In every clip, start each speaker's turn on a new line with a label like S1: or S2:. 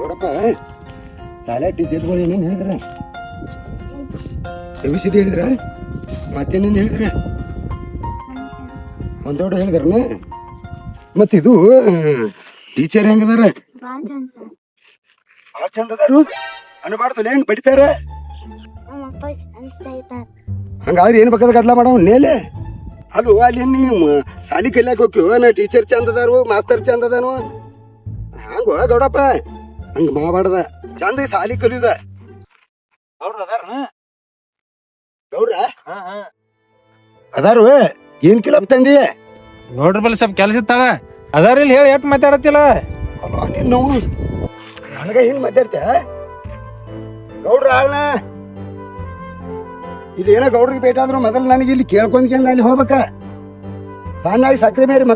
S1: ನೋಡಪ್ಪ ಶಾಲೆ ಟೀಚರ್ಗಳು ಏನೇನು ಹೇಳಿದ್ರ ಎಬಿಸಿಡಿ ಹೇಳಿದ್ರ ಮತ್ತೇನೇನು ಹೇಳಿದ್ರ ಒಂದೋಡ ಹೇಳಿದ್ರನ ಮತ್ತಿದು ಟೀಚರ್ ಹೆಂಗದಾರ ಭಾಳ ಚಂದ ಅದಾರು ಅನ್ಬಾರ್ದು ಹೆಂಗ್ ಬಡಿತಾರ ಹಂಗಾದ್ರೆ ಏನ್ ಬೇಕಾದ ಗದ್ಲ ಮಾಡೋ ನೇಲೆ ಅಲ್ಲೋ ಅಲ್ಲಿ ನೀವು ಸಾಲಿ ಕಲಿಯಾಕ ಹೋಗ್ತೀವ ನಾ ಟೀಚರ್ ಚಂದ ಅದಾರು ಮಾಸ್ತರ್ ಚಂದ ಅದಾನು ಹಂಗ ಗೌಡಪ್ಪ ಹಂಗ ಮಾಡಬಾರ್ದ ಚಂದ ಸಾಲಿ ಕಲಿಯುದ ಗೌಡ್ರ ಅದಾರು ಏನ್ ಕಿಲಪ್ ತಂದಿ
S2: ನೋಡ್ರಿ ಬಲ್ಲಿ ಸ್ವಲ್ಪ ಕೆಲಸ ಇತ್ತಾಳ ಅದಾರ ಇಲ್ಲಿ ಹೇಳಿ ಎಟ್ ಮಾತಾಡತ್ತಿಲ್ಲ
S1: ನೀನು ನನಗ ಏನ್ ಮಾತಾಡ್ತ ಗೌಡ್ರ ಆಳ್ನ ಇಲ್ಲಿ ಏನೋ ಗೌಡ್ರಿಗೆ ಭೇಟ ಆದ್ರು ಮೊದಲು ನನಗೆ ಇಲ್ಲಿ ಕೇಳ್ಕೊಂಡ್ಕೊಂಡು ಅಲ್ಲಿ ಹೋಗ್ಬೇಕ ಸಣ್ಣಾಗಿ ಸಕ್ಕರೆ ಮೇರಿ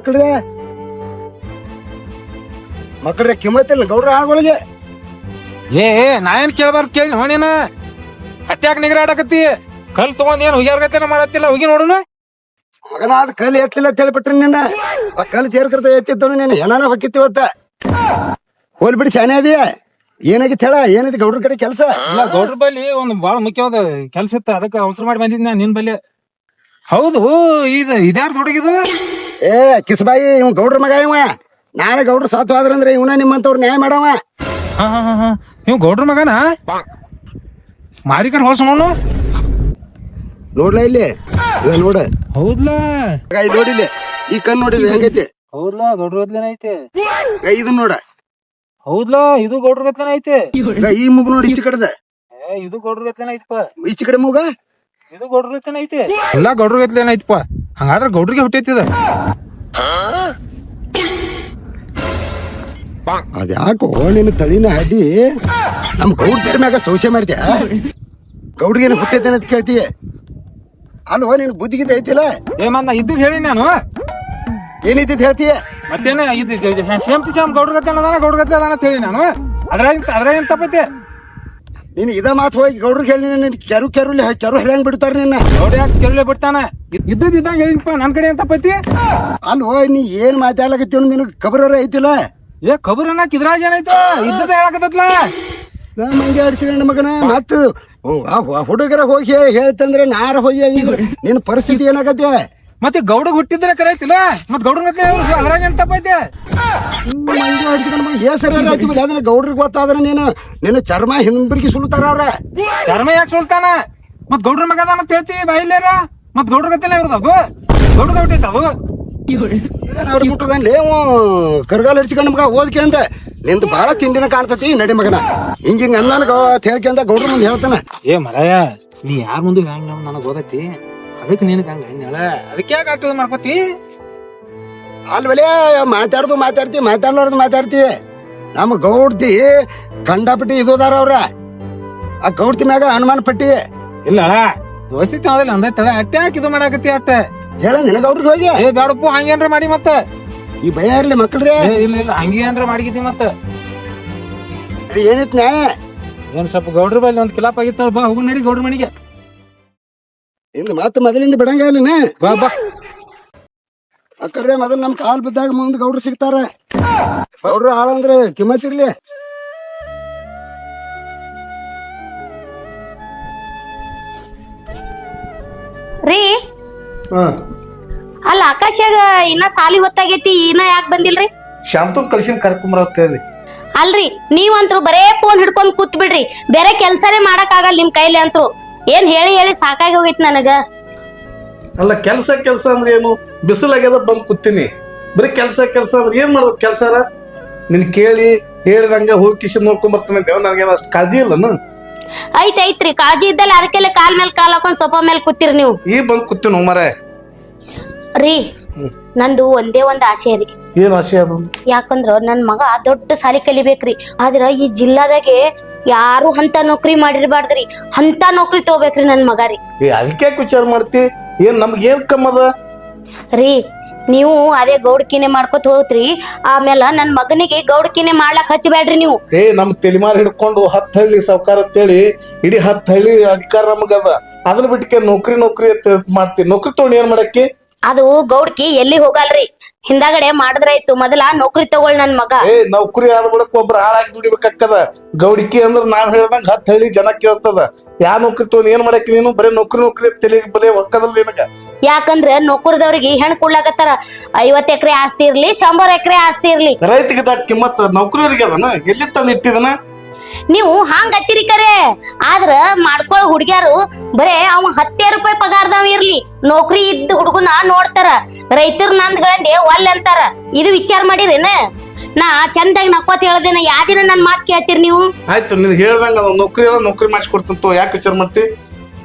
S1: ಮಕ್ಕಳ್ರೆ ಕಿಮ್ಮತ್ತಿಲ್ಲ ಗೌಡ್ರ ಆಳ್ಗಳಿಗೆ
S2: ನಾ ಏನ್ ಕೇಳ್ಬಾರ್ದು ಕೇಳಿ ನೋಡೇನ ಹಟ್ಯಾಕ ನಿಗರಾಡಕತ್ತಿ ಕಲ್ ತಗೊಂಡ್ ಏನ್ ಹುಗ್ಯಾರ್ಗತ್ತೇನ ಮಾಡತ್ತಿಲ್ಲ ಹೋಗಿ ನೋಡುನು
S1: ಮಗನ ಅದ್ ಕಲ್ ಎತ್ತಲಿಲ್ಲ ಅಂತ ಹೇಳ್ಬಿಟ್ರಿ ನಿನ್ನ ಆ ಕಲ್ ಸೇರ್ಕರ್ತ ಎತ್ತಿದ್ದ ನೀನು ಹೆಣನ ಹೊಕ್ಕಿತ್ತಿವತ್ತ ಹೋಲ್ ಬಿಡಿ ಶಾನೆ ಅದೀಯ ಏನಾಗಿತ್ತು ಹೇಳ ಏನೈತಿ ಗೌಡ್ರ ಕಡೆ ಕೆಲಸ
S2: ಗೌಡ್ರ ಬಲ್ಲಿ ಒಂದ್ ಬಾಳ ಮುಖ್ಯವಾದ ಕೆಲ್ಸ ಇತ್ತ ಅದಕ್ಕೆ ಅವಸರ ಮಾಡಿ ಬಂದಿದ್ನ ನಿನ್ ಬಲ್ಲಿ ಹೌದು ಇದ್ಯಾರ ಹುಡುಗಿದು
S1: ಏ ಕಿಸ್ಬಾಯಿ ಇವ್ ಗೌಡ್ರ ಮಗ ಇವ ನಾಳೆ ಗೌಡ್ರ ಸಾತ್ ಹೋದ್ರಂದ್ರೆ ಇವನ ನಿಮ್ಮಂತವ್ರ ನ್ಯಾಯ ಮಾಡವ
S2: ಇವ್ ಗೌಡ್ರ ಮಗನ ಮಾರಿಕರ್ ಹೊಸ
S1: ನೋಡ್ಲಾ ಇಲ್ಲಿ ನೋಡ
S2: ಹೌದ್ಲಾ
S1: ನೋಡಿಲ್ಲಿ ಈ ಕಣ್ ನೋಡಿದ್ರಿ ಹೆಂಗೈತಿ
S2: ಹೌದ್ಲಾ ಗೌಡ್ರ ಗತ್ಲೇನ ಐತೆ
S1: ಇದನ್ ನೋಡ
S2: ಹೌದ್ಲಾ ಇದು ಗೌಡ್ರ ಗತ್ಲೇನ ಐತೆ
S1: ಈ ಮೂಗ್ ನೋಡಿ ಈಚೆ ಕಡೆದ
S2: ಇದು ಗೌಡ್ರ ಗತ್ಲೇನ ಐತಪ್ಪ
S1: ಈಚೆ ಕಡೆ ಮೂಗ
S2: ಇದು ಗೌಡ್ರ ಗತ್ಲೇನ ಐತೆ ಎಲ್ಲಾ ಗೌಡ್ರ ಗತ್ಲೇನ ಐತಪ್ಪ ಹಂಗಾದ್ರ ಗೌಡ್ರಿಗೆ ಹುಟ್ಟೈತಿದ
S1: ಅದ್ಯಾಕೋ ನಿನ್ನ ತಳಿನ ಅಡ್ಡಿ ನಮ್ ಗೌಡ್ರ ತೆರ ಮ್ಯಾಗ ಸೌಸೆ ಮಾಡ್ತೀಯ ಗೌಡ್ರಿಗೇನು ಹುಟ್ಟೈತೆ ಅಂತ ಕೇಳ್ತೀಯ ಅಲ್ವೋ ನಿನ್ ಬುದ್ಧಿಗಿದ್ದ ಐತಿಲ್ಲ
S2: ನಾ ಇದ್ದಿದ್ ಹೇಳಿ ನಾನು
S1: ಏನಿದ್ದಿದ್ ಹೇಳ್ತೀಯ
S2: ಮತ್ತೇನ ಸೇಮ್ ಗೌಡ್ರ ಗತ್ತೆ ಅದಾನ ಗೌಡ್ರ ಗತ್ತೆ ಅದಾನ ಅಂತ ಹೇಳಿ ನಾನು ಅದ್ರಾಗ ತಪ್ಪೈತೆ
S1: ನೀನ್ ಇದ ಮಾತು ಹೋಗಿ ಗೌಡ್ರಿಗೆ ಹೇಳಿ ಕೆರು ಹೆಂಗ್ ಬಿಡ್ತಾರ ನಿನ್ನ
S2: ಗೌಡ್ರ ಯಾಕೆ ಕೆರಳೆ ಬಿಡ್ತಾನ ಇದ್ದಂಗ ಹೇಳಿಪ್ಪ ನನ್ ಕಡೆ ಏನ್ ತಪ್ಪೈತಿ
S1: ಅಲ್ವೋ ನೀ ಏನ್ ಮಾತಾಡ್ಲಕತ್ತೀವ ನಿನಗ್ ಖಬರ ಐತಿಲ್ಲ
S2: ಖಬರ್ ಅನ್ನಕ್ ಇದ್ರಾಗ ಏನಾಯ್ತು ಇದ್ದದ ಹೇಳಕತ್ತಲ್ಲ
S1: ಮಂಗೆ ಆಡಿಸಿಕೊಂಡ ಮಗನ ಮತ್ತ ಹುಡುಗರ ಹೋಗಿ ಹೇಳ್ತಂದ್ರೆ ನಾರ ಹೋಗಿ ನಿನ್ ಪರಿಸ್ಥಿತಿ ಏನಾಗತ್ತೆ
S2: ಮತ್ತೆ ಗೌಡ ಹುಟ್ಟಿದ್ರೆ ಕರೆಯತಿಲ್ಲ ಮತ್ ಗೌಡ್ರ ಅದ್ರಾಗ ಏನ್ ತಪ್ಪೈತೆ
S1: ಮಂಗೆ ಆಡಿಸಿಕೊಂಡ್ ಸರಿ ಅದನ್ನ ಗೌಡ್ರಿಗೆ ಗೊತ್ತಾದ್ರೆ ನೀನು ಚರ್ಮ ಹಿಂಬರಿಗೆ ಸುಲ್ತಾರ ಅವ್ರ
S2: ಚರ್ಮ ಯಾಕೆ ಸುಲ್ತಾನ ಮತ್ ಗೌಡ್ರ ಮಗ ಅದ ಅಂತ ಹೇಳ್ತಿ ಬಾಯಿಲ್ಯಾರ ಮತ್ ಗೌಡ್ರ ಗತ್ತಿಲ್ಲ ಇರೋದು ಅದು ಗೌಡ್ರ ಹುಟ್ಟೈತ ಅದು
S1: ಅವ್ರ ಮುಟ್ಟದಲ್ಲಿ ಕರ್ಗಾಲ ಹಡ್ಸಿಕೊಂಡ್ ಮಗ ಓದ್ಕೆ ಅಂತ ನಿಂದು ಬಾಳ ತಿಂಡಿನ ಕಾಣ್ತತಿ ನಡಿ ಮಗನ ಹಿಂಗ ಅಂದನಗ ಹೇಳ್ಕೊಂಡ ಗೌಡ್ರ ಮುಂದೆ ಹೇಳ್ತಾನ
S2: ಮರಯ ನೀ ಯಾರ ಮುಂದೆ ಹೆಂಗ ನನಗ್ ಓದೈತಿ ಅದಕ್ಕೆ ನಿನಗ ಹಂಗ ಹೇಳ ಅದಕ್ಕೆ ಯಾಕೆ ಆಟದ ಮಾಡ್ಕೋತಿ
S1: ಅಲ್ವಲೇ ಮಾತಾಡ್ಲಾರ್ದು ಮಾತಾಡ್ತಿ ನಮ್ಮ ಗೌಡ್ತಿ ಕಂಡಾಪಟ್ಟಿ ಇದಾರ ಅವ್ರ ಆ ಗೌಡ್ತಿ ಮ್ಯಾಗ ಅನುಮಾನ ಪಟ್ಟಿ
S2: ಇಲ್ಲ ದೋಸ್ತಿ ತಾವದಿಲ್ಲ ಅಂದ ತಡ ಅಟ್ಟೆ ಹಾಕಿ ಇದು ಮಾಡಾಕತಿ ಅಟ್ಟೆ
S1: ಹೇಳ ನಿನ ಗೌಡ್ರಿಗೆ ಹೋಗಿ
S2: ಬೇಡಪ್ಪು ಹಂಗೇನ್ರ ಮಾಡಿ ಮತ್ತ
S1: ಈ ಭಯ ಇರ್ಲಿ ಮಕ್ಕಳ್ರಿ
S2: ಇಲ್ಲ ಹಂಗೇನ್ರ ಮಾಡಿಗಿದ್ದಿ ಮತ್ತ
S1: ಏನಿತ್ ನ್ಯಾಯ
S2: ಏನ್ ಸ್ವಲ್ಪ ಗೌಡ್ರ ಬಲ್ಲಿ ಒಂದ್ ಕಿಲಾಪ್ ಆಗಿತ್ತ ಬಾ ಹೋಗ್ ನಡಿ ಗೌಡ್ರ ಮನಿಗೆ
S1: ಇಂದ ಮತ್ತ ಮೊದಲಿಂದ ಬಿಡಂಗ ಇಲ್ಲನ
S2: ಬಾ ಬಾ
S1: ಅಕ್ಕಡ್ರೆ ಮೊದಲು ನಮ್ ಕಾಲ್ ಬಿದ್ದಾಗ ಮುಂದ್ ಗೌಡ್ರು ಸಿಗ್ತಾರ ಗೌಡ್ರು ಹಾಳಂದ್ರೆ ಕಿಮ್ಮತ್ತಿರ್ಲಿ
S3: ರೀ ಅಲ್ಲ ಆಕಾಶಾಗ ಇನ್ನ ಸಾಲಿ ಹೊತ್ತಾಗೈತಿ ಇನ್ನ ಯಾಕೆ ಬಂದಿಲ್ರಿ
S4: ಶಾಂತನ್ ಕಳ್ಸಿನ್ ಕರ್ಕೊಂಬರ ಅಂತ ಹೇಳಿ
S3: ಅಲ್ರಿ ನೀವಂತ್ರು ಬರೇ ಫೋನ್ ಹಿಡ್ಕೊಂಡ್ ಕೂತ್ ಬಿಡ್ರಿ ಬೇರೆ ಕೆಲ್ಸನೇ ಮಾಡಕ್ ಆಗಲ್ಲ ನಿಮ್ ಕೈಲಿ ಅಂತರು ಏನ್ ಹೇಳಿ ಸಾಕಾಗಿ ಹೋಗೈತಿ ನನಗ
S4: ಅಲ್ಲ ಕೆಲ್ಸ ಅಂದ್ರೆ ಏನು ಬಿಸಿಲಾಗ್ಯದ ಬಂದ್ ಕೂತೀನಿ ಬರೀ ಕೆಲ್ಸ ಅಂದ್ರೆ ಏನ್ ಮಾಡ್ಬೇಕು ಕೆಲ್ಸಾರ ನಿನ್ ಕೇಳಿ ಹೇಳಿದಂಗ ಹೋಗಿ ಕಿಶನ್ ನೋಡ್ಕೊಂಡ್ ಬರ್ತಾನೆ ದೇವ್ ನನಗೆ ಅಷ್ಟು ಕಾಳಜಿ ಇಲ್ಲನು
S3: ಐತ್ರಿ ಕಾಳಜಿ ಇದ್ದಲ್ಲ ಅದಕ್ಕೆಲ್ಲ ಕಾಲ್ ಮೇಲೆ ಕಾಲ್ ಹಾಕೊಂಡ್ ಸೋಫಾ ಮೇಲೆ ಕೂತಿರಿ ನೀವು
S4: ಈ ಬಂದ್ ಕೂತೀನಿ ಮರೆ
S3: ರೀ ನಂದು ಒಂದೇ ಒಂದ್ ಆಸೆ ರೀ
S4: ಏನ್ ಆಸೆ ಅದು
S3: ಯಾಕಂದ್ರ ನನ್ ಮಗ ದೊಡ್ಡ ಸಾಲಿ ಕಲಿಬೇಕ್ರಿ ಆದ್ರ ಈ ಜಿಲ್ಲಾದಾಗೆ ಯಾರು ಅಂತ ನೌಕರಿ ಮಾಡಿರ್ಬಾರ್ದ್ರಿ ಅಂತ ನೌಕರಿ ತಗೋಬೇಕ್ರಿ ನನ್ ಮಗ ರೀ
S4: ಅದಕ್ಕೆ ವಿಚಾರ ಮಾಡ್ತಿ ಏನ್ ನಮ್ಗೆ ಏನ್ ಕಮ್ಮದ
S3: ರೀ ನೀವು ಅದೇ ಗೌಡ್ಕಿನೆ ಮಾಡ್ಕೊತ ಹೋಗ್ತ್ರಿ ಆಮೇಲೆ ನನ್ ಮಗನಿಗೆ ಗೌಡ್ಕಿನೆ ಮಾಡ್ಲಾಕ್ ಹಚ್ಚಬೇಡ್ರಿ ನೀವು
S4: ನಮ್ ತೆಲಿಮಾರ್ ಹಿಡ್ಕೊಂಡು 10 ಹಳ್ಳಿ ಸಾವ್ಕಾರ ಅಂತೇಳಿ ಇಡೀ 10 ಹಳ್ಳಿ ಅಧಿಕಾರ ನಮಗದ ಅದನ್ನ ಬಿಟ್ಟಕ್ಕೆ ನೌಕರಿ ಅಂತ ಮಾಡ್ತಿ ನೌಕರಿ ತಗೊಂಡು ಏನ್ ಮಾಡಕ್ಕೆ
S3: ಅದು ಗೌಡ್ಕಿ ಎಲ್ಲಿ ಹೋಗಲ್ರಿ, ಹಿಂದಾಗಡೆ ಮಾಡಿದ್ರಾಯ್ತು. ಮೊದಲ ನೌಕರಿ ತಗೊಳ್ ನನ್ ಮಗ.
S4: ನೌಕರಿ ಆದ ಬಳಿಕ ಒಬ್ರು ಹಾಳಾಗಿ ದುಡಿಬೇಕಾಗ್ತದ. ಗೌಡಿಕಿ ಅಂದ್ರ ನಾವ್ ಹೇಳ್ದಂಗ 10 ಹಳ್ಳಿ ಜನ ಕೇಳ್ತದ. ಯಾ ನೌಕರಿ ತಗೊಂಡ್ ಏನ್ ಮಾಡಕ್ ನೀನು? ಬರೀ ನೌಕರಿ ತಲೆಗೆ ಬರೀ ಒಕ್ಕದಲ್ ನಿನಗ.
S3: ಯಾಕಂದ್ರ ನೌಕರದವ್ರಿಗೆ ಹೆಣ್ ಕೊಡ್ಲಾಕತ್ತಾರ. 50 ಎಕರೆ ಆಸ್ತಿ ಇರ್ಲಿ, 100 ಎಕರೆ ಆಸ್ತಿ ಇರ್ಲಿ.
S4: ರೈತಗೆ ದಾಟ್ ಕಿಮ್ಮತ್ ನೌಕರಿಯವ್ರಿಗೆ ಅದನ ಎಲ್ಲಿ ತಂದ್ ಇಟ್ಟಿದನ?
S3: ನೀವು ಹಾಂಗ್ ಹತ್ತಿರಿ ಕರೆ, ಆದ್ರ ಮಾಡ್ಕೊಳ್ ಹುಡ್ಗ್ಯಾರು ಬರೇ ಅವ 10 ರೂಪಾಯಿ ಪಗಾರದವ ಇರ್ಲಿ, ನೌಕರಿ ಇದ್ದ ಹುಡುಗನ ನೋಡ್ತಾರ. ರೈತರ ನಂದ್ಗಳಂದೆ ಒಲ್ಲೆ ಅಂತಾರ. ಇದು ವಿಚಾರ ಮಾಡಿರೇನ? ನಾ ಚಂದಾಗಿ ನಕ್ಕೋತ್ ಹೇಳ್ದೇನ, ಯಾದಿನ ನನ್ ಮಾತ್ ಕೇಳ್ತೀರಿ ನೀವು?
S4: ಆಯ್ತು, ನಿನ್ ಹೇಳ್ದಂಗ ಅದ ನೌಕರಿ ಎಲ್ಲ ನೌಕರಿ ಮಾಡಿಸ್ಕೊಡ್ತಂತ. ಯಾಕೆ ವಿಚಾರ ಮಾಡ್ತಿ?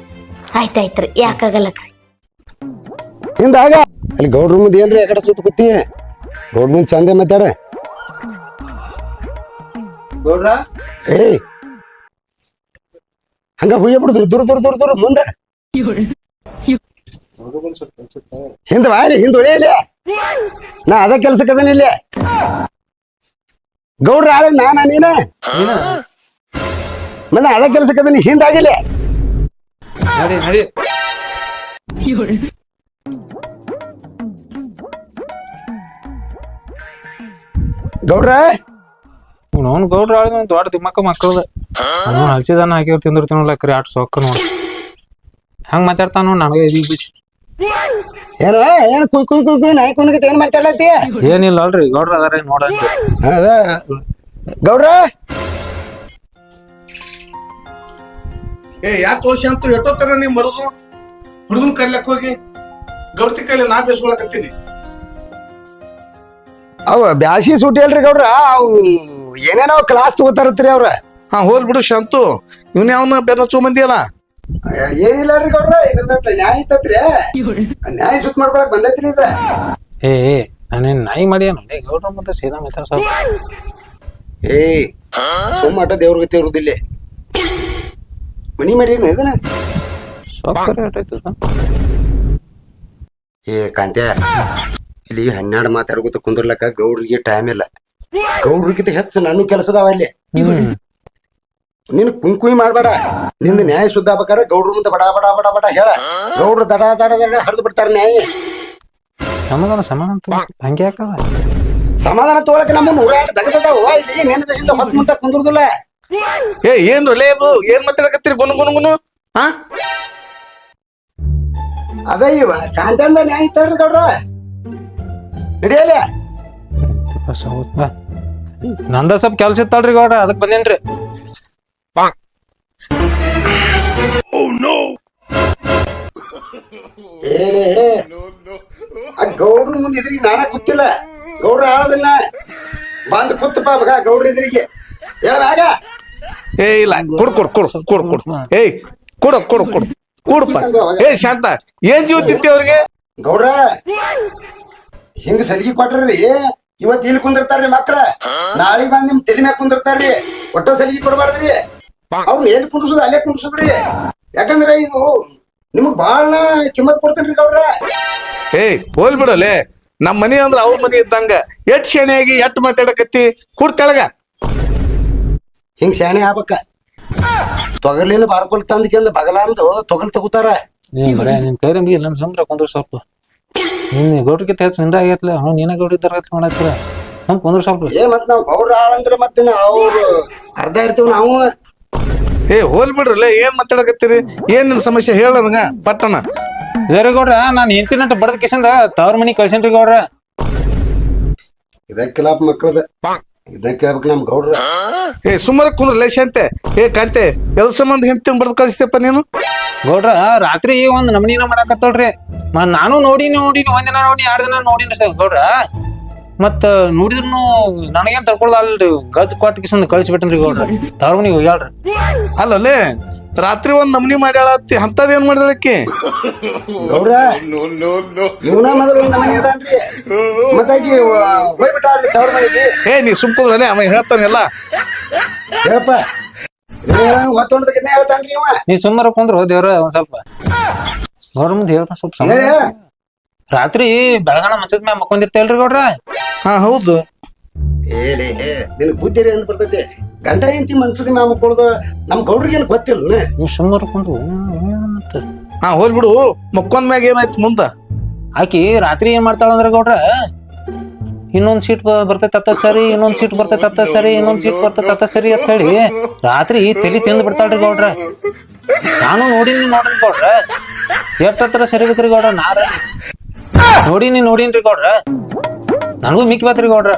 S3: ಆಯ್ತಾಯ್ತ್ರಿ, ಯಾಕಾಗಲ್ಲಕ್ರಿ.
S1: ಹಿಂದಾಗ ಅಲ್ಲಿ ಗೌಡ್ರ ಮುಂದೆ ಏನ್ರಿ ಆ ಕಡೆ ಸುತ್ತ ಕೂತಿ? ಗೌಡ್ರ ಮುಂದೆ ಚಂದ ಮಾತಾಡ. ಏಯ್ ಹಂಗ ಹುಯ್ಯ ಬಿಡುದ್ರಿ, ದೂರ ಮುಂದೆ ಹಿಂದ ಬಾರಿ, ಹಿಂದ ಹೊಳೆಯಲ್ಲ. ನಾ ಅದ ಕೆಲ್ಸಕ್ಕದನ ಇಲ್ಲಿ. ಗೌಡ್ರ ಆಳ ನೀನ ಮನೆ ಅದ ಕೆಲ್ಸಕ್ಕದನಿ, ಹಿಂದಾಗಿಲ್ಲ. ಗೌಡ್ರ
S2: ಅವ್ನು ಗೌಡ್ರ ಆಳಿದ ದೊಡ್ಡ ದಿಮ್ಮಕ್ಕ ಮಕ್ಕಳದ ಅವ್ನು ಹಲ್ಸಿದಾನ ಹಾಕಿವ್ರು ತಿಂದಿರ್ತೀನಲ್ಲ ಕರಿ ಆಟ ಸೊಕ್ಕ ನೋಡಿ ಹಂಗ ಮಾತಾಡ್ತಾನ ನನಗೆ ಇದೀಗ ಬಿಚ್ಚಿ
S1: ಏನ್ ಕುಯ್ ನಾಯಿ ಕುಣಿಗತ್ ಏನ್ ಮಾಡ್ತಾಳತಿ?
S2: ಏನಿಲ್ಲ ಅಲ್ರಿ ಗೌಡ್ರ ಅದಾರ ನೋಡ್ರಿ.
S1: ಅದ ಗೌಡ್ರ
S4: ಯಾಕೆ ವರ್ಷ ಅಂತೂ ಎಷ್ಟೋತ್ತರ ನೀವ್ ಮರುದು ಹುಡುಗನ್ ಕರ್ಲಕ್ ಹೋಗಿ ಗೌಡ್ತಿ ಕೈಲಿ ನಾ ಬೇಸ್ಕೊಳಕತ್ತೀನಿ.
S1: ಅವ ಬ್ಯಾಸಿ ಸೂಟಿ ಅಲ್ರಿ ಗೌಡ್ರ, ಅವು ಏನೇನೋ ಕ್ಲಾಸ್ ತಗೋತಾರತ್ರಿ ಅವ್ರ.
S4: ಹೋಲ್ ಬಿಡು ಶಾಂತು, ಇವ್ನ ಯಾವನ ಬೆಲ್ಲ ಚೂಮಂದಿ ಅಲ್ಲ.
S1: ಏನಿಲ್ಲ ರೀ ಗೌಡ್ರ, ಇದ್ರ ನ್ಯಾಯ ಇತ್ತತ್ರಿ, ನ್ಯಾಯ ಸುತ್ತ ಮಾಡ್ಕೊಳಕ್ ಬಂದೈತ್ರಿ ಇದ.
S2: ನಾನೇನ್ ನಾಯಿ ಮಾಡ್ಯಾನ ಗೌಡ್ರ ಮತ್ತೆ ಸೀದಾ ಮಾತಾಡ ಸ್ವಲ್ಪ.
S1: ಸುಮ್ಮಟ ದೇವ್ರ ಗತಿ ಇರುದಿಲ್ಲ. ಮನಿ ಮಾಡಿ ಇದನ್ನ ಕಾಂತ್ಯ ಇಲ್ಲಿ 12 ಮಾತಾಡ್ಕೊತ ಕುಂದ್ರಲಕ್ಕ ಗೌಡ್ರಿಗೆ ಟೈಮ್ ಇಲ್ಲ. ಗೌಡ್ರಿಗಿಂತ ಹೆಚ್ಚು ನಾನು ಕೆಲಸದಾವ ಅಲ್ಲಿ. ನೀನು ಕುಂಕುಯಿ ಮಾಡ್ಬೇಡ. ನಿಂದ ನ್ಯಾಯ ಶುದ್ಧ ಆಗ್ಬೇಕಾರ ಗೌಡ್ರ ಮುಂದೆ ಬಡ ಬಡ ಬಡ ಬಡ ಹೇಳ. ಗೌಡ್ರು ದಡ ದಡ ದಡ ಹರಿದು ಬಿಡ್ತಾರ ನ್ಯಾಯ.
S2: ಸಮಾಧಾನ ಹಂಗೆ ಯಾಕದ
S1: ಸಮಾಧಾನ ತಗೊಳಕ್ ನಮ್ಮ ನೂರಾಟ ದಗದವ ಇಲ್ಲಿ ನೆನ ದಶಿಂದ ಹೊತ್ತು ಮುಂಟ ಕುಂದ್ರದಿಲ್ಲ.
S4: ಏನ್ ರೊಲೆ ಅದು? ಏನ್ ಮಾತಾಡಕತ್ತೀರಿ ಗುನು ಗುನು ಗುನು?
S1: ಅದ ಇವ ಕಾಂತಂದ ನ್ಯಾಯ ಇತ್ತಾರ್ರಿ ಗೌಡ್ರ, ನಡಿಯಲ್ಲ.
S2: ನಂದ ಸ್ವಲ್ಪ ಕೆಲ್ಸ ಇತ್ತಲ್ರಿ ಗೌಡ್ರ, ಅದಕ್ ಬಂದೇನ್ರಿ.
S1: ಆ ಗೌಡ್ರ ಮುಂದೆ ಇದ್ರಿಗೆ ನಾನ ಕೂತಿಲ್ಲ. ಗೌಡ್ರ ಆಳದನ್ನ ಬಂದ್ ಕೂತಪ್ಪ ಮಗ ಗೌಡ್ರ ಇದ್ರಿಗೆ ಹೇಳಾಗ.
S4: ಇಲ್ಲ ಕೊಡು ಕೊಡು ಕೊಡು ಕೊಡು ಕೊಡು. ಕೊಡು ಕೊಡು ಕೊಡು ಕೊಡಪ್ಪ. ಶಾಂತ, ಏನ್ ಜೀವ ತಿಂತಿ ಅವ್ರಿಗೆ?
S1: ಗೌಡ್ರ ಹಿಂಗ ಸಲಿಗೆ ಕೊಟ್ರಿ, ಇವತ್ ಇಲ್ಲಿ ಕುಂದಿರ್ತಾರ್ರಿ ಮಕ್ಳ, ನಾಳಿಗ್ ಬಂದ್ ನಿಮ್ ತಲೆ ಮ್ಯಾಗ ಕುಂದಿರ್ತಾರ್ರಿ. ಒಟ್ಟ ಸಲಿಗೆ ಕೊಡ್ಬಾರ್ದ್ರಿ. ಅವ್ನ ಎಲ್ಲಿ ಕುಂದ್ರಸುದ ಅಲ್ಲೇ ಕುಂದ್ರಸುದ್ರಿ. ಯಾಕಂದ್ರೆ ಇದು ನಿಮಗ್ ಬಾಳ ಕಿಮ್ಮತ್ ಕೊಡ್ತೇನ್ರಿ ಗೌಡ್ರ.
S4: ಹೋಲ್ ಬಿಡಲೆ, ನಮ್ ಮನಿ ಅಂದ್ರ ಅವ್ರ ಮನಿ ಇದ್ದಂಗ. ಎಟ್ ಶೆಣೆಯಾಗಿ ಎಟ್ ಮಾತಾಡಕತ್ತಿ? ಕುಡ್ತೆಳಗ
S1: ಹಿಂಗ್ ಶಾಣೆ ಆಗ್ಬೇಕ. ತೊಗರ್ಲಿನ ಬಾರ್ಕೊಲ್ ತಂದ್ಕೆಂದ ಬಗಲ ಅಂದು ತೊಗಲ್ ತಗೋತಾರ.
S2: ನಿನ್ ಕೈ ಇಲ್ಲ ಸುಮ್ರ ಕುಂದ್ರ ಸ್ವಲ್ಪ. ನಿನ್ ಗೌಡ್ರಿಗಿಂತ ಹೆಚ್ಚು ನಿಂದ ಆಗೈತ್ಲ, ಅವ್ನು ನೀನ ಗೌಡ್ರಿದ್ದಾರ ಮಾಡತ್ತರ. ಕುಂದ್ರ ಸ್ವಲ್ಪ.
S1: ಮತ್ ನಾವ್ ಗೌಡ್ರ ಆಳಂದ್ರ ಮತ್ತೆ ಅವ್ರು ಅರ್ಧ ಇರ್ತೀವ್ ನಾವು.
S4: ಹೋಲ್ ಬಿಡ್ರಲ್ಲ, ಏನ್ ಮಾತಾಡಕತ್ತೀರಿ? ಏನ್ ಸಮಸ್ಯೆ ಹೇಳ ನಂಗ ಪಟ್ಟಣ.
S2: ಇದಾರೆ ಗೌಡ್ರ, ನಾನ್ ಹೆಂತಿನಂಟ ಬಡದ ಕಿಸಂದ ತವ್ರ ಮನಿ ಕಳ್ಸೇನ್ರಿ ಗೌಡ್ರ.
S1: ಇದಕ್ಕೆಲ್ಲ ಮಕ್ಕಳದ ಇದಕ್ಕೆ ಹೇಳ್ಬೇಕು ನಮ್ ಗೌಡ್ರ.
S4: ಸುಮಾರ ಕುಂದ್ರಲ್ಲ ಶಾಂತೆ. ಕಾಂತೆ, ಎಲ್ ಸಂಬಂಧ ಹೆಂಡ್ತಿ ಬಡದ್ ಕಳಿಸ್ತೇಪ್ಪ ನೀನು?
S2: ಗೌಡ್ರ ರಾತ್ರಿ ಒಂದ್ ನಮನಿನ ಮಾಡಾಕತ್ತಳ್ರಿ. ನಾನು ನೋಡಿನಿ ಒಂದಿನ ನೋಡಿ 2 ದಿನ ನೋಡಿನಿ ಗೌಡ್ರ. ಮತ್ತ ನೋಡಿದ್ರು ನನಗೇನ್ ತಡ್ಕೊಳ್ದಲ್ರಿ, ಗಜ್ ಕೊಟ್ಟ ಕಿಸಂದ ಕಳ್ಸಿಬಿಟ್ಟನ್ರಿ ಗೌಡ್ರ. ತವ್ರ ಮನಿಗೆ ಹೋಗ್ಯಾಳ್ರಿ.
S4: ಅಲ್ಲೇ ರಾತ್ರಿ ಒಂದ್ ನಮನಿ ಮಾಡ್ಯಾಳತ್ತಿ, ಅಂತದ್ ಏನ್ ಮಾಡಿದಳಕ್ಕಿ?
S1: ಗೌಡ್ರ ಇವನ ಮೊದಲು ಒಂದ್ ಮನೆ ಅದಾನ್ರಿ, ಮತ್ತಾಕಿ ಹೋಗ್ಬಿಟ್ಟಾಳ್ರಿ ತವ್ರ ಮನೆಗೆ.
S4: ನೀ ಸುಮ್ಕುದ್ರಲ್ಲೇ, ಅವ ಹೇಳ್ತಾನೆಲ್ಲ.
S1: ಹೇಳಪ್ಪ, ಹೊತ್ತೊಂಡದಕ್ಕೆ ಹೇಳ್ತಾನ್ರಿ ಇವ.
S2: ನೀ ಸುಮ್ಮರ ಕುಂದ್ರು ದೇವ್ರ ಒಂದ್ ಸ್ವಲ್ಪ ಗೌಡ್ರ ಮುಂದೆ ಹೇಳ್ತಾನ ಸ್ವಲ್ಪ. ರಾತ್ರಿ ಬೆಳಗಾನ ಮನ್ಸದ ಮ್ಯಾಗ ಮಕ್ಕೊಂದಿರ್ತೇಲ್ರಿ ಗೌಡ್ರ.
S4: ಹೌದು.
S1: ನಿನ್ ಬುದ್ಧಿ ಅಂತ ಬರ್ತೈತಿ. ಗಂಡ ಹೆಂಡತಿ ಮನ್ಸದ ಮ್ಯಾಗ ಮಕ್ಕೊಳ್ಳೋದು ನಮ್ ಗೌಡ್ರಿಗೆ ಏನ್ ಗೊತ್ತಿಲ್ಲ.
S2: ನೀವ್ ಸುಮ್ಮರ ಕುಂದ್ರು
S4: ಹೋಲ್ ಬಿಡು. ಮಕ್ಕೊಂದ್ ಮ್ಯಾಗ ಏನಾಯ್ತು ಮುಂದ?
S2: ಆಕಿ ರಾತ್ರಿ ಏನ್ ಮಾಡ್ತಾಳ ಅಂದ್ರ ಗೌಡ್ರ ಇನ್ನೊಂದ್ ಸೀಟ್ ಬರ್ತೈತೆ ಅತ್ತ ಸರಿ, ಇನ್ನೊಂದ್ ಸೀಟ್ ಬರ್ತೈತೆ ಅತ್ತ ಸರಿ, ಇನ್ನೊಂದ್ ಸೀಟ್ ಬರ್ತೈತೆ ಅತ್ತ ಸರಿ ಅಂತ ಹೇಳಿ ರಾತ್ರಿ ತಲಿ ತಿಂದ್ ಬಿಡ್ತಾಳ್ರಿ ಗೌಡ್ರ. ನಾನು ನೋಡಿನಿ ಗೌಡ್ರ, ಎಷ್ಟ್ ಹತ್ರ ಸರಿ ಬೇಕ್ರಿ ಗೌಡ್ರ. ನೋಡೀನ್ರಿ ಗೌಡ್ರ, ನನಗೂ ಮಿಕ್ಕಿ ಬತ್ರಿ ಗೌಡ್ರ.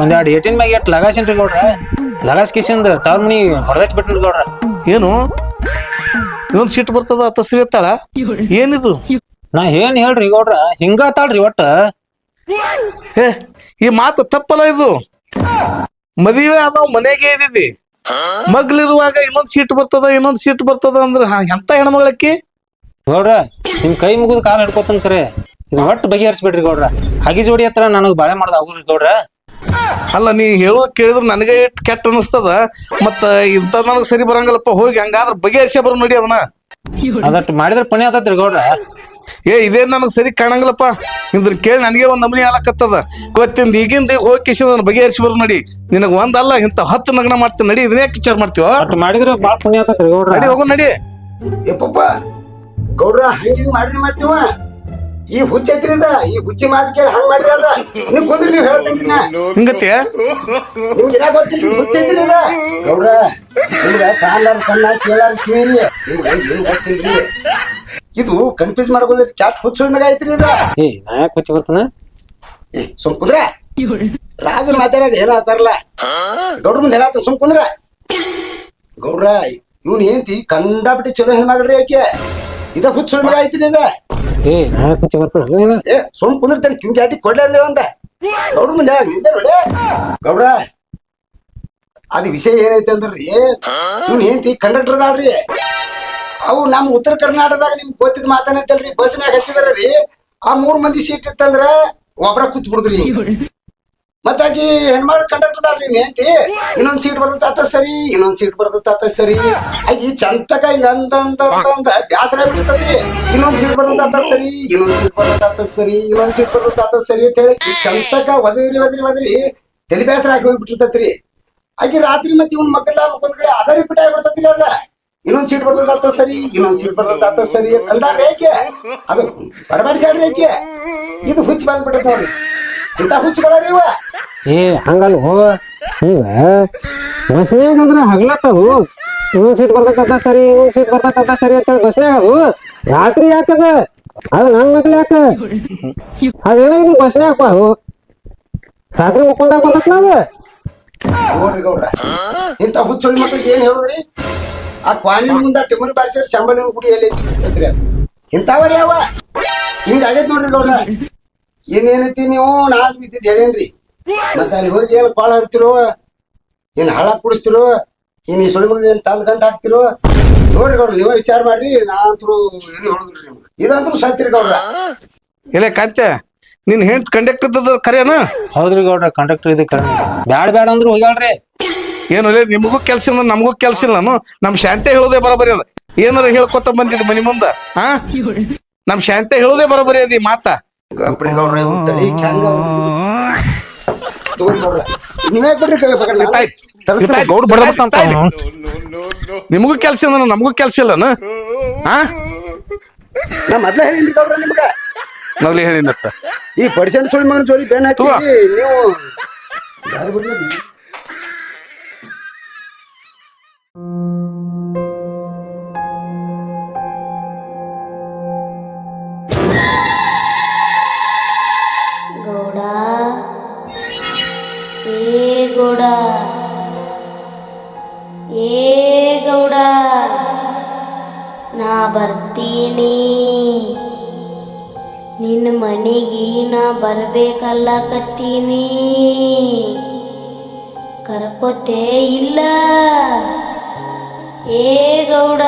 S2: ಒಂದೆರಡು ಏಟಿನ್ ಮ್ಯಾಗ ಎಷ್ಟ್ ಲಗಾಸೇನ್ರಿ ಗೌಡ್ರ. ಲಗಾಸ್ ಕಿಸಿಂದ ತವ್ರ ಮನಿ ಹೊರದಚ್ ಬಿಟ್ರಿ ಗೌಡ್ರ.
S4: ಏನು ಇನ್ನೊಂದ್ ಸೀಟ್ ಬರ್ತದ ಅತ್ತ ಸರಿ ಇರ್ತಾಳ? ಏನಿದು?
S2: ನಾ ಏನ್ ಹೇಳ್ರಿ ಗೌಡ್ರ, ಹಿಂಗಾತಾಳ್ರಿ ಒಟ್ಟ.
S4: ಏ ಈ ಮಾತು ತಪ್ಪಲ್ಲ ಇದು. ಮದುವೆ ಆದವ್ ಮನೆಗೆ ಇದ್ದೀವಿ, ಮಗ್ಲಿರುವಾಗ ಇನ್ನೊಂದ್ ಸೀಟ್ ಬರ್ತದ ಅಂದ್ರೆ ಎಂತ ಹೆಣ್ಮಗಳಕ್ಕಿ?
S2: ಗೌಡ್ರ ನಿಮ್ ಕೈ ಮುಗಿದ್ ಕಾಲ್ ಹಿಡ್ಕೋತನ್ ಖರೆ, ಇದು ಒಟ್ಟು ಬಗೆಹರಿಸ್ಬಿಡ್ರಿ ಗೌಡ್ರ. ಹಗಿ ಜೋಡಿ ಹತ್ರ ನನಗ್ ಬಾಳೆ ಮಾಡ್ದ ಆಗುದ್ರಿ ಗೌಡ್ರ.
S4: ಅಲ್ಲ ನೀ ಹೇಳೋದ್ ಕೇಳಿದ್ರೆ ನನಗೆ ಕೆಟ್ಟ ಅನಿಸ್ತದ. ಮತ್ತ ಇಂಥ ನನಗ್ ಸರಿ ಬರಂಗಲ್ಲಪ್ಪ. ಹೋಗಿ ಹಂಗಾದ್ರ ಬಗೆಹರಿಸ ಬರೋ ನೋಡಿ ಅದನ್ನ.
S2: ಅದಟ್ ಮಾಡಿದ್ರ ಪುಣ್ಯ ಆತತ್ರಿ ಗೌಡ್ರ.
S4: ಇದೇನ್ ನನಗ್ ಸರಿ ಕಾಣಂಗಿಲ್ಲಪ್ಪ. ಇದ್ರ ಕೇಳಿ ನನಗೆ ಒಂದ್ ನಮನಿ ಆಲಕತ್ತದ. ಗೊತ್ತಿಂದ ಈಗಿಂದ ಹೋಗಿ ಕಿಶನ್ ಬಗೆಹರಿಸಿ ಬರೋ ನಡಿ. ನಿನಗ್ ಒಂದಲ್ಲ ಇಂತ 10 ನಗ್ನ ಮಾಡ್ತೀನಿ ನಡಿ. ಇದನ್ನೇ ವಿಚಾರ ಮಾಡ್ತೀವ?
S2: ಅಟ್ ಮಾಡಿದ್ರ ಬಾಳ ಪುಣ್ಯ ಆತತ್ರಿ ಗೌಡ್ರ.
S4: ನಡಿ ಹೋಗೋ ನಡಿ.
S1: ಯಪ್ಪಪ್ಪ ಗೌಡ್ರ ಹಂಗಿಂಗ್ ಮಾಡ್ರಿ ಮತ್ತಿವ ಈ ಹುಚ್ಚ ಐತ್ರಿದ ಈ ಹುಚ್ಚಿ ಮಾತು ಕೇಳಿ ಹಂಗ್ ಮಾಡ್ರಿ ಅದ. ನೀವ್ ಕುಂದ್ರಿ, ನೀವ್ ಹೇಳ್ತೇನ್ರಿ ನಾ
S4: ಹಿಂಗತ್ಯ
S1: ನಿಮ್ಗೆ ಏನಾಗ ಗೊತ್ತಿಲ್ರಿ ಹುಚ್ಚ ಐತ್ರಿ ಇದ. ಗೌಡ್ರ ನಿಮ್ಗ ಕಾಲಾರ ಕಣ್ಣ ಕೇಳಾರ ಕಿವಿರಿ, ನಿಮ್ಗೆ ಏನ್ ಗೊತ್ತಿಲ್ರಿ. ಇದು ಕನ್ಫ್ಯೂಸ್ ಮಾಡ್ಕೊಂಡ್ ಚಾಟ್ ಹುಚ್ಚ ಮ್ಯಾಗ ಐತ್ರಿ ಇದ.
S2: ನಾ ಯಾಕೆ ಹುಚ್ಚಿ ಬರ್ತಾನ?
S1: ಸುಮ್ ಕುಂದ್ರ, ರಾಜನ್ ಮಾತಾಡೋದ್ ಏನೋ ಆತಾರಲ್ಲ. ಗೌಡ್ರ ಮುಂದೆ ಹೇಳತ್ತ ಸುಮ್ ಕುಂದ್ರ. ಗೌಡ್ರ ಇವ್ನ ಏಂತಿ ಕಂಡಾಬಿಟ್ಟು ಚಲೋ ಹೆಣ್ಮಗ್ರಿ ಆಕೆ. ಇದ ಹುಚ್ಚ ಮ್ಯಾಗ ಐತ್ರಿ ಇದ.
S2: ನಾ ಯಾಕೆ ಹುಚ್ಚಿ ಬರ್ತಾನ?
S1: ಸುಮ್ ಕುಂದಿರ್ತಾನೆ ಕಿವಿ ಚಾಟಿ ಕೊಡ್ಲೇ ಅಂತ ಗೌಡ್ರ ಮುಂದೆ ನಿಂದೆ ನೋಡಿ. ಗೌಡ್ರ ಅದ್ ವಿಷಯ ಏನೈತೆ ಅಂದ್ರಿ, ಇವ್ನ ಏಂತಿ ಕಂಡಕ್ಟರ್ ಅದಾಳ್ರಿ. ಅವು ನಮ್ ಉತ್ತರ ಕರ್ನಾಟಕದಾಗ ನಿಮ್ಗೆ ಗೊತ್ತಿದ್ ಮಾತಾನೈತಲ್ರಿ, ಬಸ್ನಾಗ ಹಚ್ಚಿದಾರ್ರಿ. ಆ 3 ಮಂದಿ ಸೀಟ್ ಇತ್ತಂದ್ರ ಒಬ್ರ ಕೂತ್ ಬಿಡುದ್ರಿ. ಮತ್ತಾಕಿ ಹೆಣ್ಮಕ್ಳು ಕಂಡಕ್ಟರ್ ಅದಾಳ್ರಿ ಏಂತಿ. ಇನ್ನೊಂದ್ ಸೀಟ್ ಬರ್ತೈತ ಅತ್ತ ಸರಿ, ಇನ್ನೊಂದ್ ಸೀಟ್ ಬರ್ತೈತ ಅತ್ತ ಸರಿ. ಆಕಿ ಚಂತಕ ಹಿಂಗ ಅಂತ ಬ್ಯಾಸರ ಬಿಡ್ತೈತಿ. ಇನ್ನೊಂದ್ ಸೀಟ್ ಬರ್ತೈತ ಅತ್ತ ಸರಿ, ಇನ್ನೊಂದ್ ಸೀಟ್ ಬರ್ತೈತ ಅತ್ತ ಸರಿ, ಇನ್ನೊಂದ್ ಸೀಟ್ ಬರ್ತೈತ ಅತ್ತ ಸರಿ ಅಂತ ಹೇಳಿ ಚಂತಕ ಒದರಿ ತಲೆ ಬ್ಯಾಸರ ಹಾಕಿ ಹೋಗ್ಬಿಟ್ಟಿರ್ತೈತ್ರಿ. ಆಕಿ ರಾತ್ರಿ ಮತ್ತೆ ಇವ್ನ ಮಕ್ಕಳ ಮಕ್ಕಳ ಕಡೆ ಅದ ರಿಪೀಟ್ ಆಗಿಬಿಡ್ತೈತಿ ಅದ. ಇನ್ನೊಂದ್ ಸೀಟ್ ಬರ್ತದ ಅತ್ತ ಸರಿ, ಇನ್ನೊಂದ್ ಸೀಟ್ ಬರ್ತದ ಅತ್ತ ಸರಿ ಅಂದಾರ ರೇಖೆ. ಅದು ಬರಬಾಡಿಸ್ಯಾಡ್ರಿ ರೇಖೆ. ಇದು ಹುಚ್ಚ ಬಂದ್ಬಿಟ್ಟದ ನೋಡ್ರಿ. ಇಂತ ಹುಚ್ಚಗಳರಿ ಇವ.
S2: ಹಂಗಲ್ಲ ಹಿಂಗ ಬಸ್ನ್ಯಾಗ ಅಂದ್ರ ಹಗ್ಲತ್ತದು. ಇನ್ನೊಂದ್ ಸೀಟ್ ಬರ್ತೈತ ಸರಿ, ಇನ್ನೊಂದ್ ಸೀಟ್ ಬರ್ತೈತ ಸರಿ ಅಂತ ಬಸ್ನ್ಯಾಗ ಅದು. ರಾತ್ರಿ ಯಾಕದ ಅದು ನನ್ ಮಕ್ಳು ಯಾಕ ಅದೇನಾಗಿದ್ರು ಬಸ್ನ್ಯಾಗಪ್ಪ. ಅದು ರಾತ್ರಿ ಮುಕ್ಕೊಂಡಾಗ ಬರ್ತೈತ್ಲ ಅದು.
S1: ನೋಡ್ರಿ ಗೌಡ್ರ ಇಂತ ಹುಚ್ಚೊಳ್ಳಿ ಮಕ್ಳಿಗೆ ಏನ್ ಹೇಳುದ್ರಿ? ಆ ಕ್ವಾನಿನ ಮುಂದ ಟಿಮರಿ ಬಾರಿಸಿದ್ರೆ ಶಂಬಲಿನ ಗುಡಿ ಎಲ್ಲಿ ಐತಿ ಇಂಥವರಿ ಅವ. ಹಿಂಗ ಆಗೈತ್ ನೋಡ್ರಿ ಗೌಡ್ರ. ಏನೇನೈತಿ ನೀವು ನಾನ್ ಬಿದ್ದಿದ್ ಹೇಳೇನ್ರಿ. ಮತ್ತ ಅಲ್ಲಿ ಹೋಗಿ ಏನ್ ಕಾಳ ಹಾಕ್ತಿರೋ, ಏನ್ ಹಾಳ ಕುಡಿಸ್ತಿರೋ, ಈ ಸುಳಿ ಮಗ ಏನ್ ತಂದ್ ಗಂಟ ಹಾಕ್ತಿರೋ ನೋಡ್ರಿ ಗೌಡ್ರ. ನೀವೇ ವಿಚಾರ ಮಾಡ್ರಿ. ನಾ ಅಂತೂ ಏನು ಹೇಳುದ್ರಿ ನಿಮ್ಗೆ. ಇದಂತೂ ಸತ್ರಿ ಗೌಡ್ರ.
S4: ಇಲ್ಲ ಕಾಂತ್ಯ, ನಿನ್ ಹೆಂಡ್ತಿ ಕಂಡಕ್ಟರ್ ಕರೆಯನ?
S2: ಹೌದ್ರಿ ಗೌಡ್ರ, ಕಂಡಕ್ಟರ್ ಇದೆ ಕರೆ. ಬ್ಯಾಡ ಅಂದ್ರು ಹೋಗ್ಯಾಳ್ರಿ.
S4: ಏನು ನಿಮಗೂ ಕೆಲ್ಸ ಇಲ್ಲ ನಮಗೂ ಕೆಲ್ಸ ಇಲ್ಲ. ನಮ್ ಶಾಂತಿ ಹೇಳೋದೇ ಬರೋಬರಿ ಅದ. ಏನಾರ ಹೇಳ್ಕೊತ ಬಂದಿದ್ ಮನಿ ಮುಂದ ನಮ್ ಶಾಂತಿ ಹೇಳೋದೇ ಬರೋಬರಿ ಅದ. ಈ ಮಾತ ನಿಮಗೂ ಕೆಲ್ಸ ಇಲ್ಲ ನಮಗೂ ಕೆಲ್ಸ ಇಲ್ಲ.
S1: ನಾ ಮೊದ್ಲ ಹೇಳಿನ್ರಿ ಗೌಡ್ರ ನಿಮ್ಗ.
S4: ನಾವ್ಲಿ ಹೇಳಿನತ್ತ
S1: ಈ ಪರ್ಸೆಂಟ್ ಸುಳಿ ಮಗನ ಜೋಡಿ ಬೇನ್ ಹಾಕಿ ನೀವು
S3: ಗೌಡ ಗೌಡ ಗೌಡ ನಾ ಬರ್ತೀನಿ. ನಿನ್ನ ಮನೆಗೆ ನಾ ಬರ್ಬೇಕಲ್ಲಕತ್ತೀನಿ. ಕರ್ಕೋತೆ ಇಲ್ಲ ಗೌಡ.